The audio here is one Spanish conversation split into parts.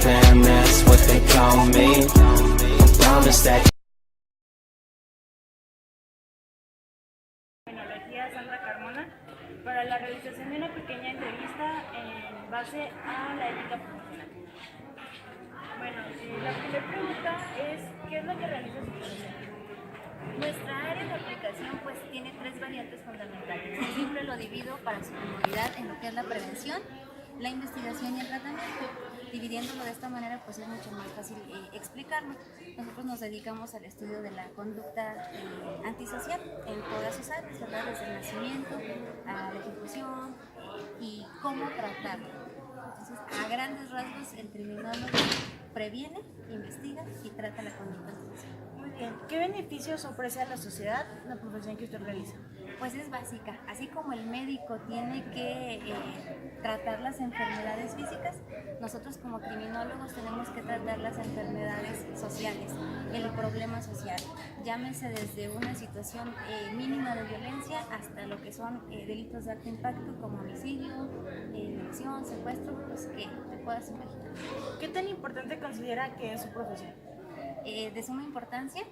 fam, that's what they call me. I promise that. Tecnología Sandra Carmona para la realización de una pequeña entrevista en base a la ética profesional. Bueno, la primera pregunta es, ¿qué es lo que realiza su profesión? Nuestra área de aplicación pues tiene tres variantes fundamentales. Siempre lo divido para su comodidad en lo que es la prevención, la investigación y el tratamiento. Dividiéndolo de esta manera pues es mucho más fácil explicarlo. Nosotros nos dedicamos al estudio de la conducta antisocial en todas sus áreas, ¿verdad? Desde el nacimiento a la ejecución y cómo tratarlo. Entonces, a grandes rasgos, el criminólogo previene, investiga y trata la conducta antisocial. Muy bien, ¿qué beneficios ofrece a la sociedad la profesión que usted realiza? Pues es básica, así como el médico tiene que tratar las enfermedades físicas, nosotros como criminólogos tenemos que tratar las enfermedades sociales, el problema social, llámese desde una situación mínima de violencia hasta lo que son delitos de alto impacto como homicidio, violación, secuestro, pues que te puedas imaginar. ¿Qué tan importante considera que es su profesión? De suma importancia,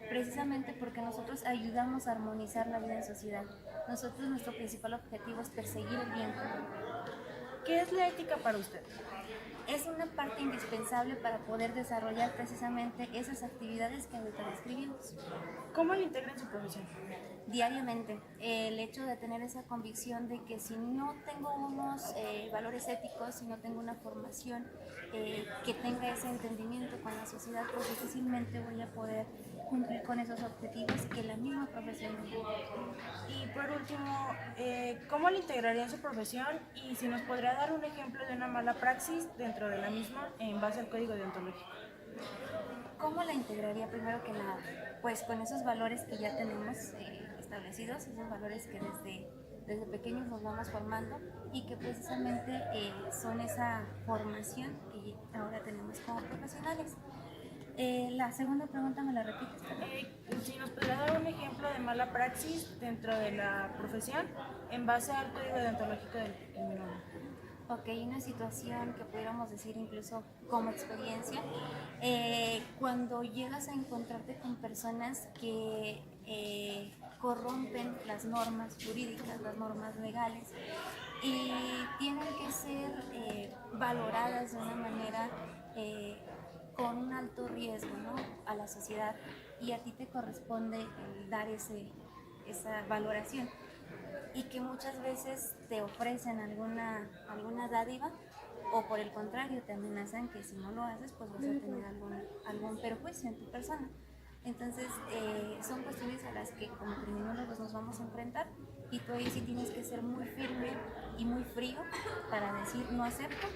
precisamente porque nosotros ayudamos a armonizar la vida en sociedad. Nuestro principal objetivo es perseguir el bien común. ¿Qué es la ética para usted? Es una parte indispensable para poder desarrollar precisamente esas actividades que ahorita describimos. ¿Cómo lo integra en su profesión? Diariamente, el hecho de tener esa convicción de que si no tengo unos valores éticos, si no tengo una formación que tenga ese entendimiento con la sociedad, pues difícilmente voy a poder cumplir con esos objetivos que la misma profesión me da. Y por último, ¿cómo lo integraría en su profesión? Y si nos podría dar un ejemplo de una mala praxis dentro de la misma en base al código deontológico. ¿Cómo la integraría? Primero que nada, pues con esos valores que ya tenemos establecidos, esos valores que desde pequeños nos vamos formando y que precisamente son esa formación que ahora tenemos como profesionales. La segunda pregunta, ¿me la repites? Si nos podría dar un ejemplo de mala praxis dentro de la profesión en base al código deontológico del criminólogo. Ok, una situación que pudiéramos decir incluso como experiencia, cuando llegas a encontrarte con personas que corrompen las normas jurídicas, las normas legales y tienen que ser valoradas de una manera con un alto riesgo, ¿no?, a la sociedad, y a ti te corresponde dar esa valoración y que muchas veces te ofrecen alguna dádiva o por el contrario te amenazan que si no lo haces pues vas a tener algún perjuicio en tu persona. Entonces son cuestiones a las que como criminólogos nos vamos a enfrentar y tú ahí sí tienes que ser muy firme y muy frío para decir no acepto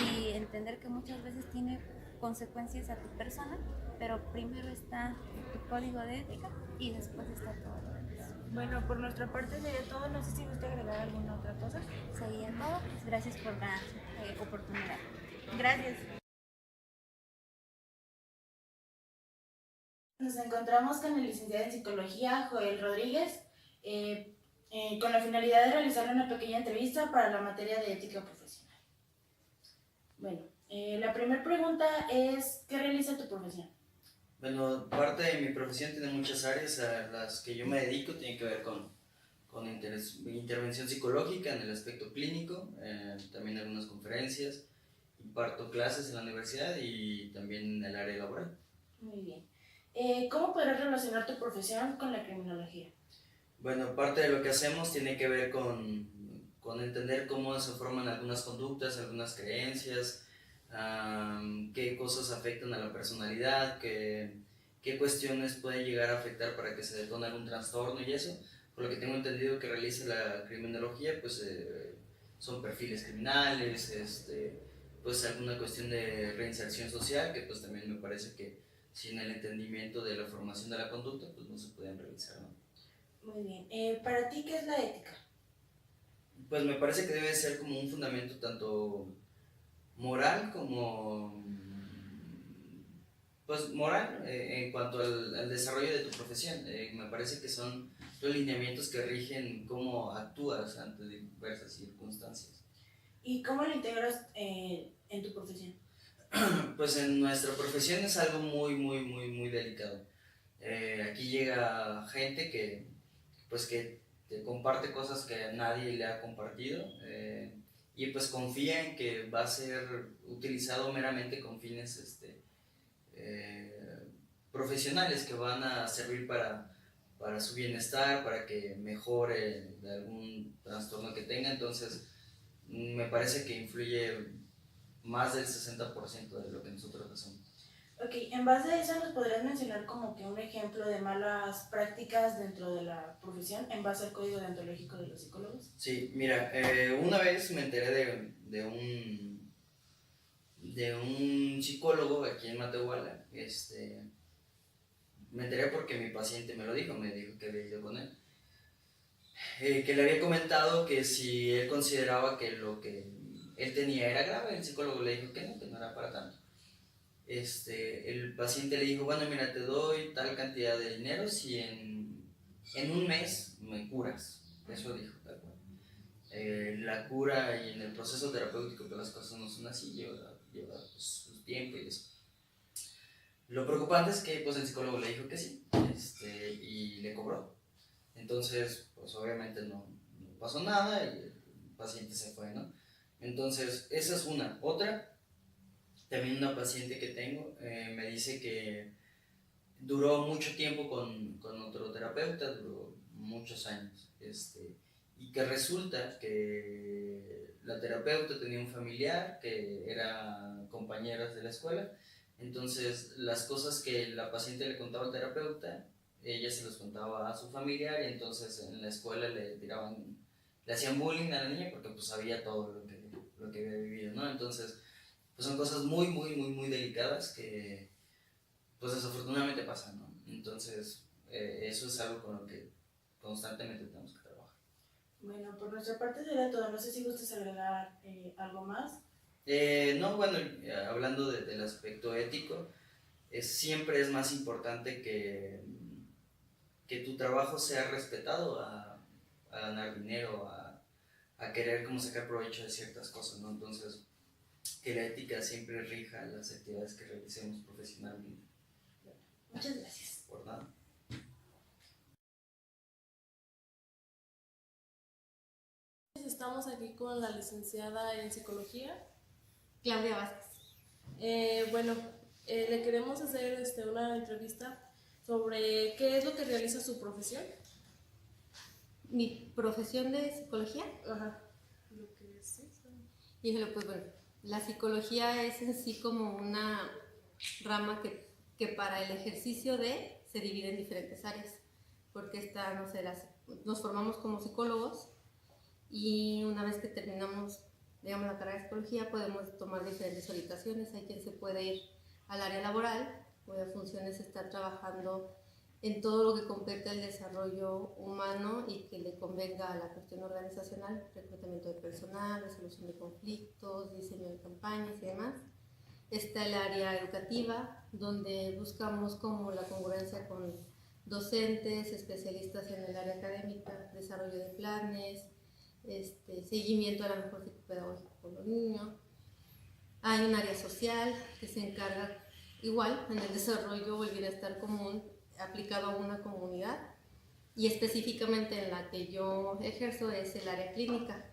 y entender que muchas veces tiene consecuencias a tu persona, pero primero está tu código de ética y después está todo lo demás. Bueno, por nuestra parte sería todo. No sé si gusta agregar alguna otra cosa. Sería todo. Pues gracias por la oportunidad. Gracias. Nos encontramos con el licenciado en Psicología, Joel Rodríguez, con la finalidad de realizarle una pequeña entrevista para la materia de ética profesional. Bueno, la primera pregunta es, ¿qué realiza tu profesión? Bueno, parte de mi profesión tiene muchas áreas a las que yo me dedico, tiene que ver con intervención psicológica en el aspecto clínico, también algunas conferencias, imparto clases en la universidad y también en el área laboral. Muy bien. ¿Cómo podrás relacionar tu profesión con la criminología? Bueno, parte de lo que hacemos tiene que ver con entender cómo se forman algunas conductas, algunas creencias, qué cosas afectan a la personalidad, qué cuestiones pueden llegar a afectar para que se detone algún trastorno y eso. Por lo que tengo entendido que realiza la criminología, pues son perfiles criminales, pues alguna cuestión de reinserción social, que pues también me parece que sin el entendimiento de la formación de la conducta, pues no se pueden realizar, ¿no? Muy bien. ¿Para ti qué es la ética? Pues me parece que debe ser como un fundamento tanto moral como pues moral en cuanto al desarrollo de tu profesión. Me parece que son los lineamientos que rigen cómo actúas ante diversas circunstancias. ¿Y cómo lo integras en tu profesión? Pues en nuestra profesión es algo muy delicado. Aquí llega gente que, pues que te comparte cosas que nadie le ha compartido, y pues confía en que va a ser utilizado meramente con fines profesionales que van a servir para su bienestar, para que mejore de algún trastorno que tenga. Entonces me parece que influye más del 60% de lo que nosotros hacemos. Ok, en base a eso, ¿nos podrías mencionar como que un ejemplo de malas prácticas dentro de la profesión en base al código deontológico de los psicólogos? Sí, mira, una vez me enteré de un psicólogo aquí en Matehuala. Me enteré porque mi paciente me dijo que había ido con él. Que le había comentado que si él consideraba que lo que él tenía era grave, el psicólogo le dijo que no era para tanto. El paciente le dijo, bueno, mira, te doy tal cantidad de dinero si en un mes me curas. Eso dijo, tal cual. La cura y en el proceso terapéutico, que las cosas no son así, lleva pues, su tiempo y eso. Lo preocupante es que pues, el psicólogo le dijo que sí, y le cobró. Entonces, pues obviamente no pasó nada y el paciente se fue, ¿no? Entonces, esa es una. Otra, también una paciente que tengo me dice que duró mucho tiempo con otro terapeuta, duró muchos años, y que resulta que la terapeuta tenía un familiar que era compañeras de la escuela. Entonces las cosas que la paciente le contaba al terapeuta, ella se los contaba a su familiar, y entonces en la escuela le hacían bullying a la niña porque pues sabía todo lo que había vivido, ¿no? Entonces pues son cosas muy delicadas que pues desafortunadamente pasan, ¿no? Entonces eso es algo con lo que constantemente tenemos que trabajar. Bueno, por nuestra parte sería todo. No sé si gustas agregar algo más. No, bueno, hablando del aspecto ético, siempre es más importante que tu trabajo sea respetado a ganar dinero, a querer como sacar provecho de ciertas cosas, ¿no? Entonces, que la ética siempre rija las actividades que realicemos profesionalmente. Muchas gracias. Por nada. Estamos aquí con la licenciada en psicología, Claudia Vázquez. Bueno, le queremos hacer una entrevista sobre qué es lo que realiza su profesión. Mi profesión de psicología. Ajá. Lo que es eso. Híjole, pues bueno, la psicología es en sí como una rama que para el ejercicio se divide en diferentes áreas, porque nos formamos como psicólogos y una vez que terminamos, digamos, la carrera de psicología, podemos tomar diferentes orientaciones. Hay quien se puede ir al área laboral, cuya función es estar trabajando en todo lo que compete al desarrollo humano y que le convenga a la cuestión organizacional, reclutamiento de personal, resolución de conflictos, diseño de campañas y demás. Está el área educativa, donde buscamos como la congruencia con docentes, especialistas en el área académica, desarrollo de planes, seguimiento a la mejor psicopedagógica con los niños. Hay un área social que se encarga igual en el desarrollo o el bienestar común aplicado a una comunidad, y específicamente en la que yo ejerzo es el área clínica.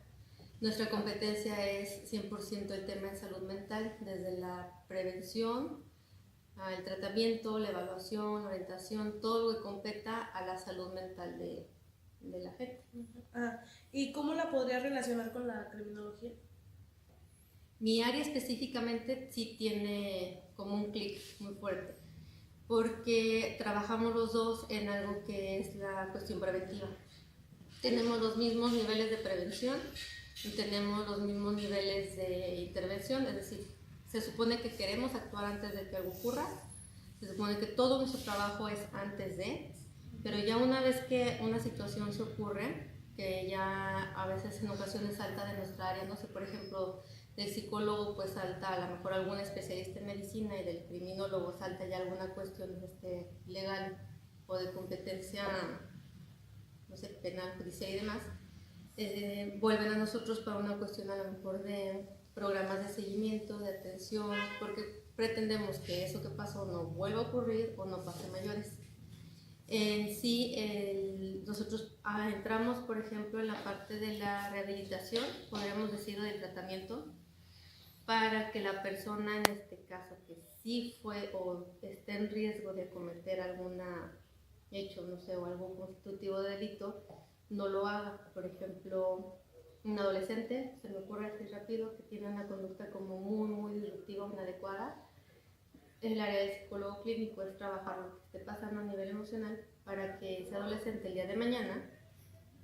Nuestra competencia es 100% el tema de salud mental, desde la prevención, el tratamiento, la evaluación, la orientación, todo lo que competa a la salud mental de la gente. ¿Y cómo la podría relacionar con la criminología? Mi área específicamente sí tiene como un clic muy fuerte, porque trabajamos los dos en algo que es la cuestión preventiva. Tenemos los mismos niveles de prevención y tenemos los mismos niveles de intervención, es decir, se supone que queremos actuar antes de que algo ocurra, se supone que todo nuestro trabajo es antes de, pero ya una vez que una situación se ocurre, que ya a veces en ocasiones salta de nuestra área, no sé, por ejemplo, del psicólogo pues salta a lo mejor algún especialista en medicina, y del criminólogo salta ya alguna cuestión legal o de competencia, no sé, penal, judicial y demás, vuelven a nosotros para una cuestión a lo mejor de programas de seguimiento, de atención, porque pretendemos que eso que pasó no vuelva a ocurrir o no pase mayores. En sí, nosotros entramos, por ejemplo, en la parte de la rehabilitación, podríamos decir, del tratamiento, para que la persona, en este caso, que sí fue o esté en riesgo de cometer algún hecho, no sé, o algo constitutivo de delito, no lo haga. Por ejemplo, un adolescente, se me ocurre así rápido, que tiene una conducta como muy disruptiva o inadecuada. El área de psicólogo clínico es trabajar lo que esté pasando a nivel emocional para que ese adolescente el día de mañana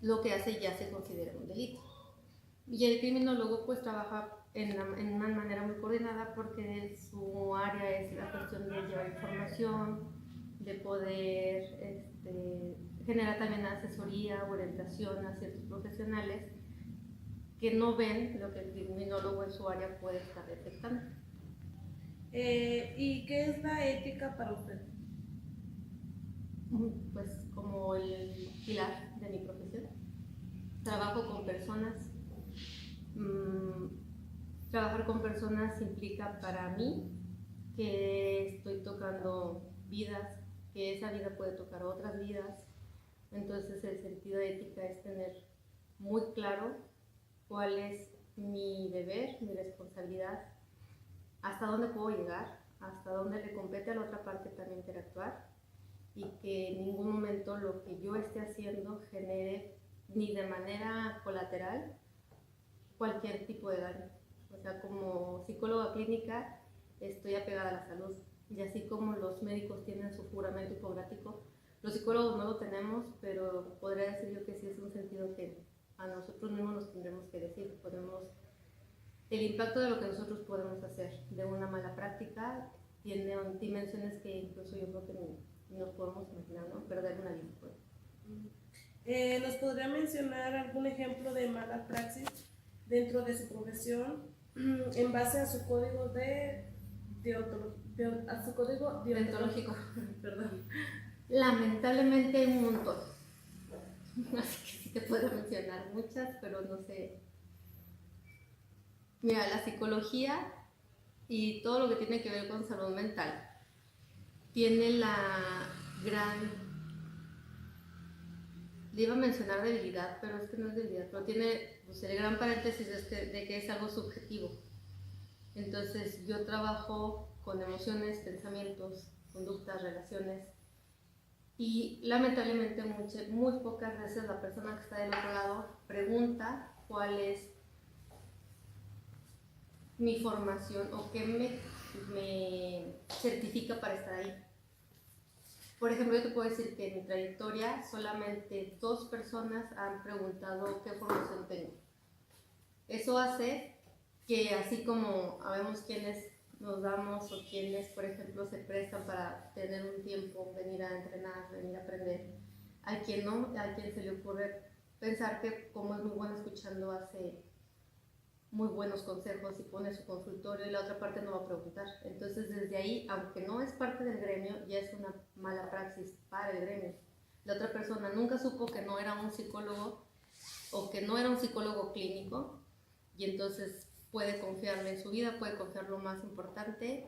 lo que hace ya se considere un delito. Y el criminólogo pues trabaja en una manera muy coordinada porque su área es la cuestión de llevar información, de poder generar también asesoría o orientación a ciertos profesionales que no ven lo que el criminólogo en su área puede estar detectando. ¿Y qué es la ética para usted? Pues como el pilar de mi profesión. Trabajo con personas. Trabajar con personas implica para mí que estoy tocando vidas, que esa vida puede tocar otras vidas. Entonces el sentido de ética es tener muy claro cuál es mi deber, mi responsabilidad, hasta dónde puedo llegar, hasta dónde le compete a la otra parte también interactuar, y que en ningún momento lo que yo esté haciendo genere ni de manera colateral cualquier tipo de daño. O sea, como psicóloga clínica estoy apegada a la salud, y así como los médicos tienen su juramento hipocrático, los psicólogos no lo tenemos, pero podría decir yo que sí es un sentido que a nosotros mismos nos tendremos que decir. El impacto de lo que nosotros podemos hacer de una mala práctica tiene dimensiones que incluso yo creo que ni nos podemos imaginar, ¿no? Perder una vida. Pues. ¿Nos podría mencionar algún ejemplo de mala praxis dentro de su profesión en base a su código Deontológico? Perdón. Lamentablemente hay un montón. Así que sí te puedo mencionar muchas, pero no sé. Mira, la psicología y todo lo que tiene que ver con salud mental tiene la gran, le iba a mencionar debilidad, pero es que no es debilidad, pero tiene pues, el gran paréntesis de que es algo subjetivo. Entonces yo trabajo con emociones, pensamientos, conductas, relaciones, y lamentablemente muy pocas veces la persona que está del otro lado pregunta cuál es mi formación o qué me certifica para estar ahí. Por ejemplo, yo te puedo decir que en mi trayectoria solamente 2 personas han preguntado qué formación tengo. Eso hace que así como sabemos quiénes nos damos o quienes, por ejemplo, se prestan para tener un tiempo, venir a entrenar, venir a aprender, hay quien no, hay quien se le ocurre pensar que como es muy bueno escuchando hace muy buenos consejos y pone su consultorio y la otra parte no va a preguntar. Entonces desde ahí, aunque no es parte del gremio, ya es una mala praxis para el gremio. La otra persona nunca supo que no era un psicólogo o que no era un psicólogo clínico, y entonces puede confiarle en su vida, puede confiar lo más importante,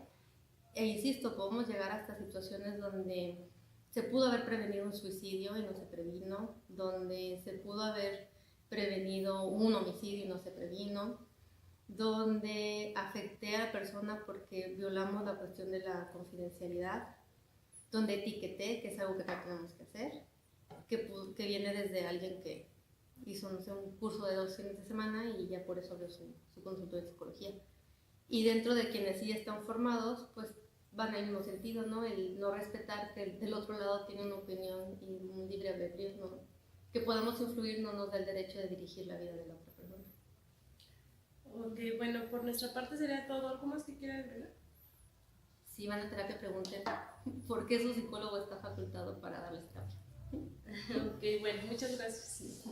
e insisto, podemos llegar hasta situaciones donde se pudo haber prevenido un suicidio y no se previno, donde se pudo haber prevenido un homicidio y no se previno, donde afecté a la persona porque violamos la cuestión de la confidencialidad, donde etiqueté, que es algo que no tenemos que hacer, que viene desde alguien que hizo, no sé, un curso de 2 fines de semana y ya por eso abrió su consulta de psicología. Y dentro de quienes sí están formados, pues van en el mismo sentido, ¿no? El no respetar que el del otro lado tiene una opinión y un libre albedrío, ¿no? Que podamos influir no nos da el derecho de dirigir la vida de la otra persona. Ok, bueno, por nuestra parte sería todo. ¿Algo más que quieran agregar? Si van a terapia, pregunten por qué su psicólogo está facultado para darles terapia. Ok, bueno, muchas gracias.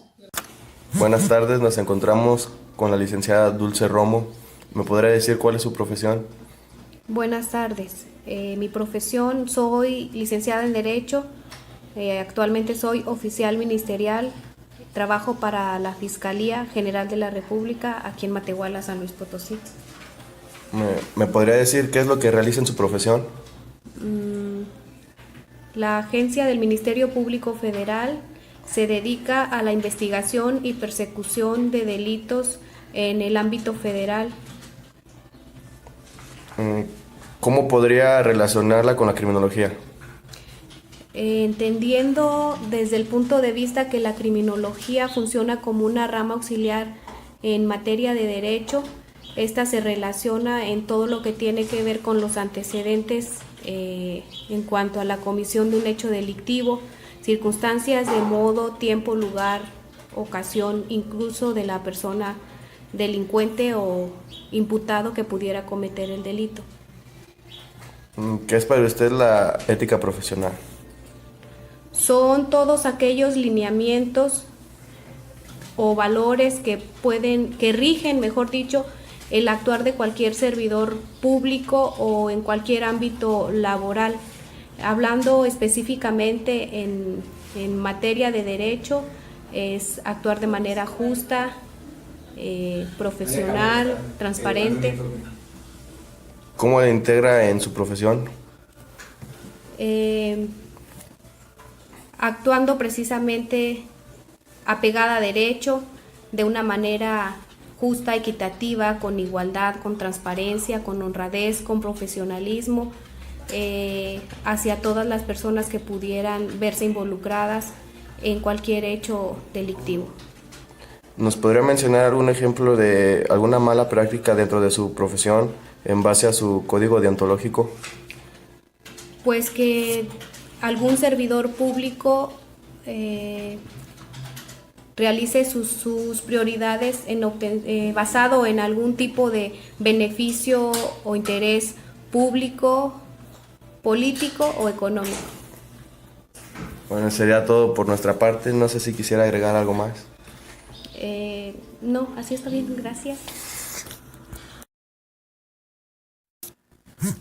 Buenas tardes, nos encontramos con la licenciada Dulce Romo. ¿Me podría decir cuál es su profesión? Buenas tardes. Mi profesión, soy licenciada en Derecho. Actualmente soy oficial ministerial trabajo para la Fiscalía General de la República aquí en Matehuala, San Luis Potosí. ¿Me podría decir qué es lo que realiza en su profesión? La agencia del Ministerio Público Federal se dedica a la investigación y persecución de delitos en el ámbito federal. ¿Cómo podría relacionarla con la criminología? Entendiendo desde el punto de vista que la criminología funciona como una rama auxiliar en materia de derecho, esta se relaciona en todo lo que tiene que ver con los antecedentes en cuanto a la comisión de un hecho delictivo, circunstancias de modo, tiempo, lugar, ocasión, incluso de la persona delincuente o imputado que pudiera cometer el delito. ¿Qué es para usted la ética profesional? Son todos aquellos lineamientos o valores que rigen, mejor dicho, el actuar de cualquier servidor público o en cualquier ámbito laboral. Hablando específicamente en materia de derecho, es actuar de manera justa, profesional, transparente. ¿Cómo la integra en su profesión? Actuando precisamente apegada a derecho, de una manera justa, equitativa, con igualdad, con transparencia, con honradez, con profesionalismo, hacia todas las personas que pudieran verse involucradas en cualquier hecho delictivo. ¿Nos podría mencionar algún ejemplo de alguna mala práctica dentro de su profesión en base a su código deontológico? Pues que algún servidor público realice sus prioridades basado en algún tipo de beneficio o interés público, político o económico. Bueno, sería todo por nuestra parte. No sé si quisiera agregar algo más. No, así está bien, gracias.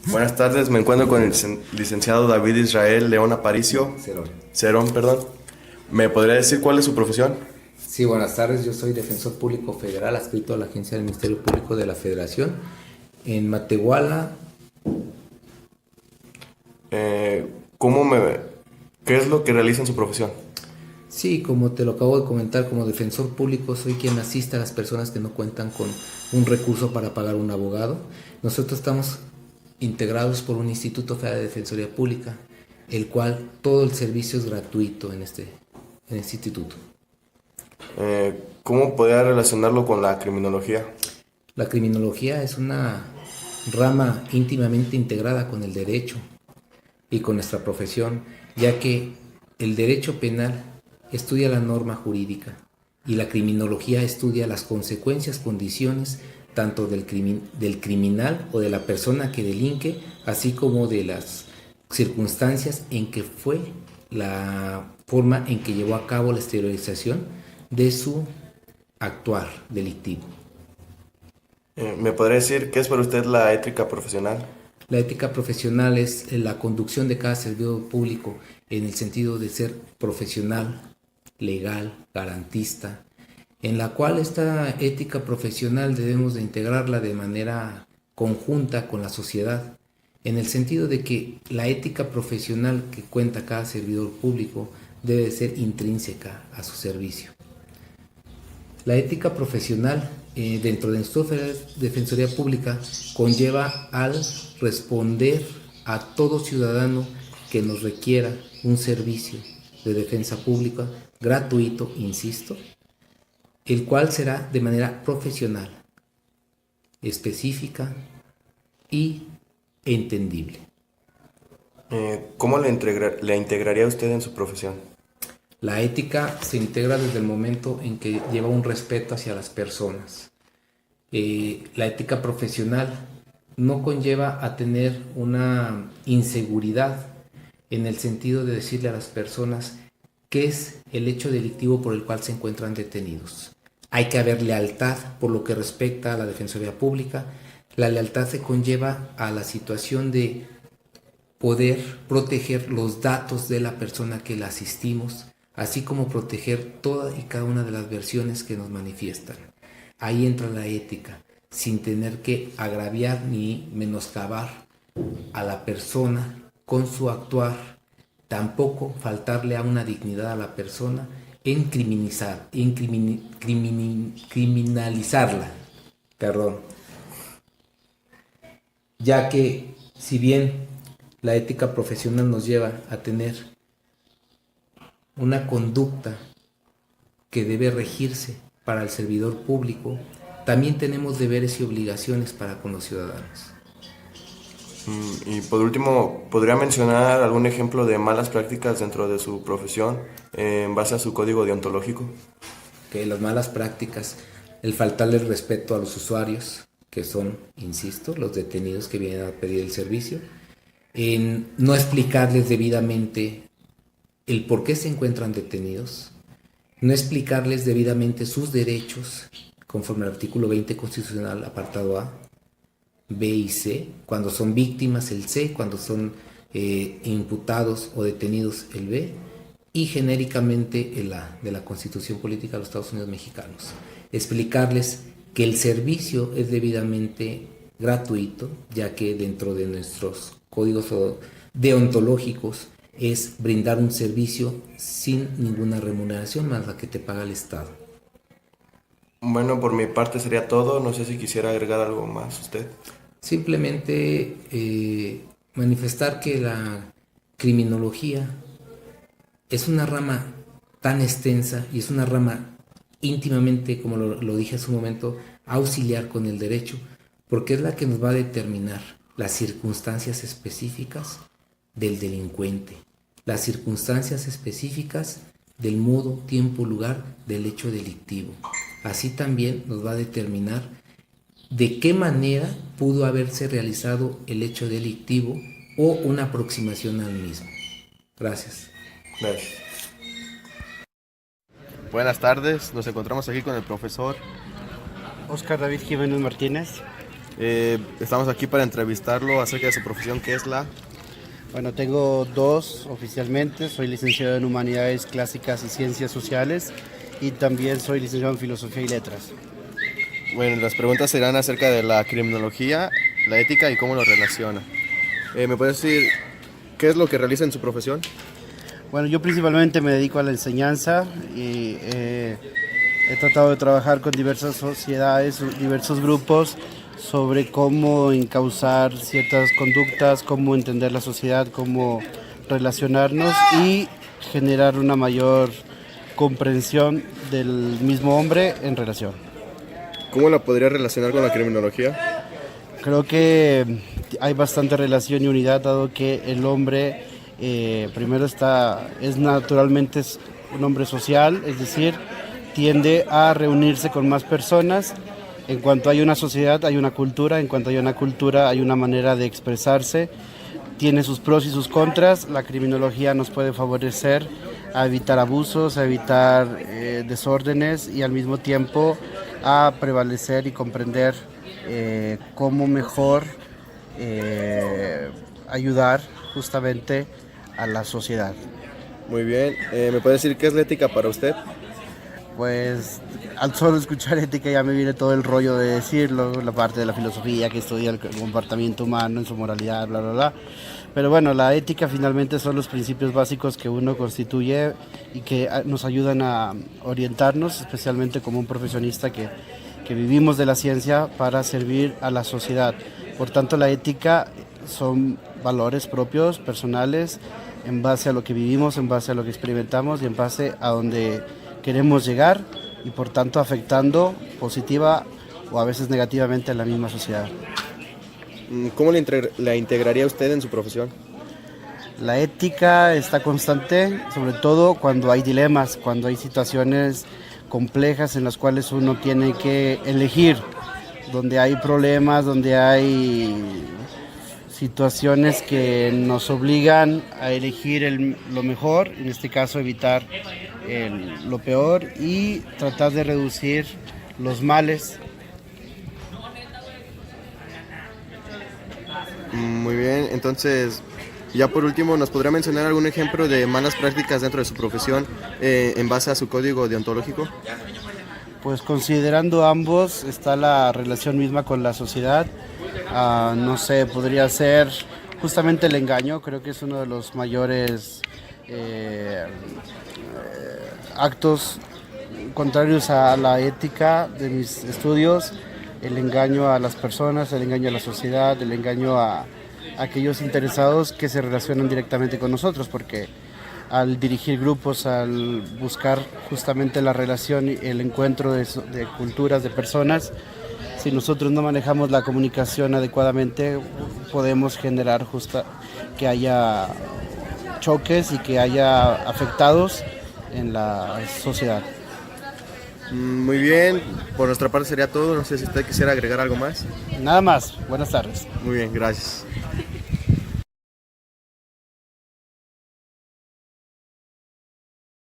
Buenas tardes, me encuentro con el licenciado David Israel León Aparicio. Cerón, perdón. ¿Me podría decir cuál es su profesión? Sí, buenas tardes, yo soy defensor público federal adscrito a la Agencia del Ministerio Público de la Federación en Matehuala. ¿Qué es lo que realiza en su profesión? Sí, como te lo acabo de comentar, como defensor público soy quien asiste a las personas que no cuentan con un recurso para pagar un abogado. Nosotros estamos integrados por un Instituto Federal de Defensoría Pública, el cual todo el servicio es gratuito en este instituto. ¿Cómo podría relacionarlo con la criminología? La criminología es una rama íntimamente integrada con el derecho y con nuestra profesión, ya que el derecho penal estudia la norma jurídica y la criminología estudia las consecuencias, condiciones tanto del criminal o de la persona que delinque, así como de las circunstancias en que fue la forma en que llevó a cabo la exteriorización de su actuar delictivo. ¿Me podría decir qué es para usted la ética profesional? La ética profesional es la conducción de cada servidor público en el sentido de ser profesional, legal, garantista, en la cual esta ética profesional debemos de integrarla de manera conjunta con la sociedad, en el sentido de que la ética profesional que cuenta cada servidor público debe ser intrínseca a su servicio. La ética profesional dentro de nuestra Defensoría Pública conlleva al responder a todo ciudadano que nos requiera un servicio de defensa pública gratuito, insisto, el cual será de manera profesional, específica y entendible. ¿Cómo le integraría usted en su profesión? La ética se integra desde el momento en que lleva un respeto hacia las personas. La ética profesional no conlleva a tener una inseguridad en el sentido de decirle a las personas qué es el hecho delictivo por el cual se encuentran detenidos. Hay que haber lealtad por lo que respecta a la Defensoría Pública. La lealtad se conlleva a la situación de poder proteger los datos de la persona que la asistimos, así como proteger toda y cada una de las versiones que nos manifiestan. Ahí entra la ética, sin tener que agraviar ni menoscabar a la persona con su actuar, tampoco faltarle a una dignidad a la persona en criminalizarla, ya que si bien la ética profesional nos lleva a tener una conducta que debe regirse para el servidor público, también tenemos deberes y obligaciones para con los ciudadanos. Y por último, ¿podría mencionar algún ejemplo de malas prácticas dentro de su profesión en base a su código deontológico? Que las malas prácticas, el faltarle el respeto a los usuarios, que son, insisto, los detenidos que vienen a pedir el servicio, en no explicarles debidamente el por qué se encuentran detenidos, no explicarles debidamente sus derechos, conforme al artículo 20 constitucional, apartado A, B y C, cuando son víctimas el C, cuando son imputados o detenidos el B, y genéricamente el A de la Constitución Política de los Estados Unidos Mexicanos. Explicarles que el servicio es debidamente gratuito, ya que dentro de nuestros códigos deontológicos es brindar un servicio sin ninguna remuneración más la que te paga el Estado. Bueno, por mi parte sería todo. No sé si quisiera agregar algo más usted. Simplemente manifestar que la criminología es una rama tan extensa y es una rama íntimamente, como lo dije hace un momento, auxiliar con el derecho, porque es la que nos va a determinar las circunstancias específicas del delincuente, las circunstancias específicas del modo, tiempo, lugar del hecho delictivo. Así también nos va a determinar de qué manera pudo haberse realizado el hecho delictivo o una aproximación al mismo. Gracias. Gracias. Buenas tardes, nos encontramos aquí con el profesor Oscar David Jiménez Martínez. Estamos aquí para entrevistarlo acerca de su profesión, que es la... Bueno, tengo dos oficialmente. Soy licenciado en Humanidades Clásicas y Ciencias Sociales y también soy licenciado en Filosofía y Letras. Bueno, las preguntas serán acerca de la criminología, la ética y cómo lo relaciona. ¿Me puede decir qué es lo que realiza en su profesión? Bueno, yo principalmente me dedico a la enseñanza y he tratado de trabajar con diversas sociedades, diversos grupos, sobre cómo encauzar ciertas conductas, cómo entender la sociedad, cómo relacionarnos y generar una mayor comprensión del mismo hombre en relación. ¿Cómo la podría relacionar con la criminología? Creo que hay bastante relación y unidad, dado que el hombre primero es naturalmente un hombre social, es decir, tiende a reunirse con más personas. En cuanto hay una sociedad, hay una cultura. En cuanto hay una cultura, hay una manera de expresarse. Tiene sus pros y sus contras. La criminología nos puede favorecer a evitar abusos, a evitar desórdenes y al mismo tiempo a prevalecer y comprender cómo mejor ayudar justamente a la sociedad. Muy bien. ¿Me puede decir qué es la ética para usted? Pues al solo escuchar ética ya me viene todo el rollo de decirlo, la parte de la filosofía que estudia el comportamiento humano en su moralidad, bla, bla, bla. Pero bueno, la ética finalmente son los principios básicos que uno constituye y que nos ayudan a orientarnos, especialmente como un profesionista que vivimos de la ciencia para servir a la sociedad. Por tanto, la ética son valores propios, personales, en base a lo que vivimos, en base a lo que experimentamos y en base a donde queremos llegar y por tanto afectando positiva o a veces negativamente a la misma sociedad. ¿Cómo la integraría usted en su profesión? La ética está constante, sobre todo cuando hay dilemas, cuando hay situaciones complejas en las cuales uno tiene que elegir, donde hay problemas, donde hay situaciones que nos obligan a elegir lo mejor, en este caso evitar lo peor y tratar de reducir los males. Muy bien, entonces Y ya por último, ¿nos podría mencionar algún ejemplo de malas prácticas dentro de su profesión en base a su código deontológico? Pues considerando ambos, está la relación misma con la sociedad. No sé, podría ser justamente el engaño. Creo que es uno de los mayores actos contrarios a la ética de mis estudios. El engaño a las personas, el engaño a la sociedad, el engaño a aquellos interesados que se relacionan directamente con nosotros, porque al dirigir grupos, al buscar justamente la relación y el encuentro de culturas, de personas, si nosotros no manejamos la comunicación adecuadamente, podemos generar que haya choques y que haya afectados en la sociedad. Muy bien, por nuestra parte sería todo. No sé si usted quisiera agregar algo más. Nada más, buenas tardes. Muy bien, gracias.